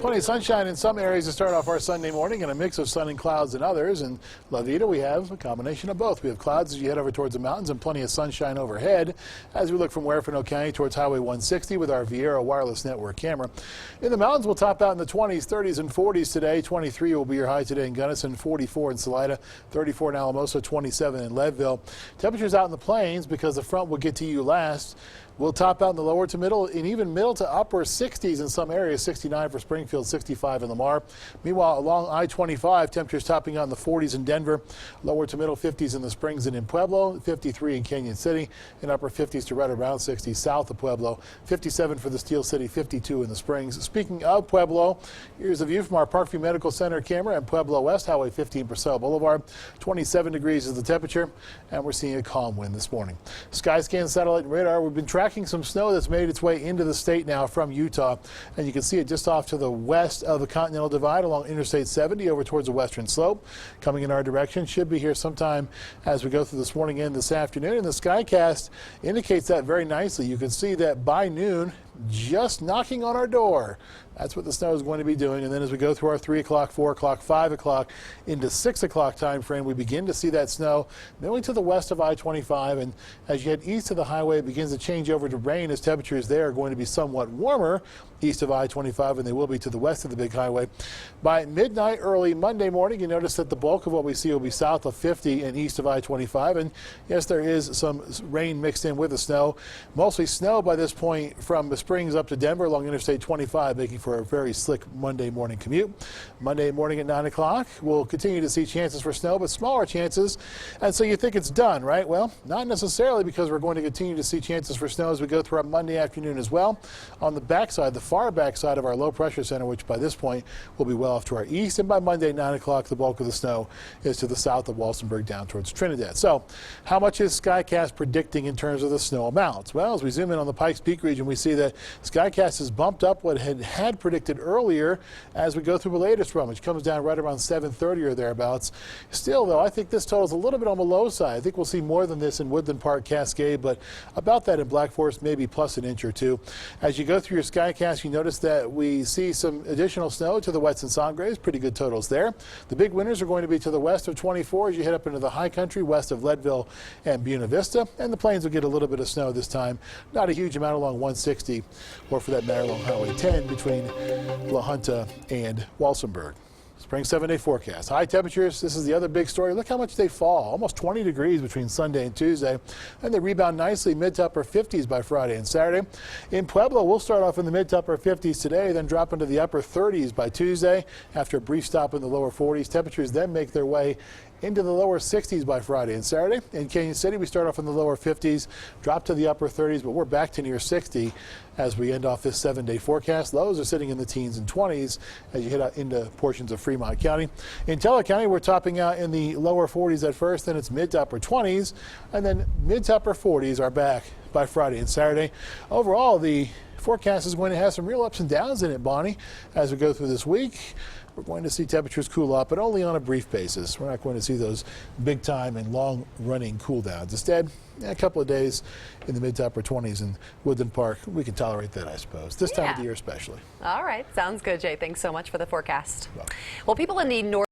Plenty of sunshine in some areas to start off our Sunday morning and a mix of sun and clouds in others. In La Vida, we have a combination of both. We have clouds as you head over towards the mountains and plenty of sunshine overhead as we look from Huerfano County towards Highway 160 with our Viera wireless network camera. In the mountains, we'll top out in the 20s, 30s, and 40s today. 23 will be your high today in Gunnison, 44 in Salida, 34 in Alamosa, 27 in Leadville. Temperatures out in the plains, because the front will get to you last, we'll top out in the lower to middle and even middle to upper 60s in some areas, 69 for Springfield, 65 in Lamar. Meanwhile, along I-25, temperatures topping out in the 40s in Denver, lower to middle 50s in the Springs and in Pueblo, 53 in Canyon City, and upper 50s to right around 60 south of Pueblo, 57 for the Steel City, 52 in the Springs. Speaking of Pueblo, here's a view from our Parkview Medical Center camera and Pueblo West, Highway 15 Purcell Boulevard. 27 degrees is the temperature, and we're seeing a calm wind this morning. Skyscan satellite and radar, we've been tracking some snow that's made its way into the state now from Utah, and you can see it just off to the west of the Continental Divide along Interstate 70 over towards the western slope. Coming in our direction, should be here sometime as we go through this morning and this afternoon, and the Skycast indicates that very nicely. You can see that by noon, just knocking on our door. That's what the snow is going to be doing. And then as we go through our 3 o'clock, 4 o'clock, 5 o'clock into 6 o'clock time frame, we begin to see that snow milling to the west of I-25. And as you head east of the highway, it begins to change over to rain as temperatures there are going to be somewhat warmer east of I-25, and they will be to the west of the big highway. By midnight early Monday morning, you notice that the bulk of what we see will be south of 50 and east of I-25. And yes, there is some rain mixed in with the snow. Mostly snow by this point from the Springs up to Denver along Interstate 25, making for a very slick Monday morning commute. Monday morning at 9 o'clock, we'll continue to see chances for snow, but smaller chances. And so you think it's done, right? Well, not necessarily, because we're going to continue to see chances for snow as we go through our Monday afternoon as well. On the backside, the far backside of our low pressure center, which by this point will be well off to our east. And by Monday, 9 o'clock, the bulk of the snow is to the south of Walsenburg down towards Trinidad. So how much is Skycast predicting in terms of the snow amounts? Well, as we zoom in on the Pikes Peak region, we see that Skycast has bumped up what it had predicted earlier as we go through the latest run, which comes down right around 7:30 or thereabouts. Still, though, I think this total is a little bit on the low side. I think we'll see more than this in Woodland Park, Cascade, but about that in Black Forest, maybe plus an inch or two. As you go through your Skycast, you notice that we see some additional snow to the Wets and Sangres, pretty good totals there. The big winners are going to be to the west of 24 as you head up into the high country, west of Leadville and Buena Vista, and the plains will get a little bit of snow this time. Not a huge amount along 160, or for that matter along Highway 10 between La Junta and Walsenburg. Spring 7-day forecast. High temperatures, this is the other big story. Look how much they fall. Almost 20 degrees between Sunday and Tuesday. And they rebound nicely mid to upper 50s by Friday and Saturday. In Pueblo, we'll start off in the mid to upper 50s today, then drop into the upper 30s by Tuesday after a brief stop in the lower 40s. Temperatures then make their way into the lower 60s by Friday and Saturday. In Canyon City, we start off in the lower 50s, drop to the upper 30s, but we're back to near 60 as we end off this 7-day forecast. Lows are sitting in the teens and 20s as you head out into portions of Fremont County. In Teller County, we're topping out in the lower 40s at first, then it's mid to upper 20s, and then mid to upper 40s are back by Friday and Saturday. Overall, the forecast is going to have some real ups and downs in it, Bonnie, as we go through this week. We're going to see temperatures cool up, but only on a brief basis. We're not going to see those big time and long running cool downs. Instead, a couple of days in the mid to upper 20s in Woodland Park. We can tolerate that, I suppose, this time of the year especially. All right. Sounds good, Jay. Thanks so much for the forecast. Well, people in the north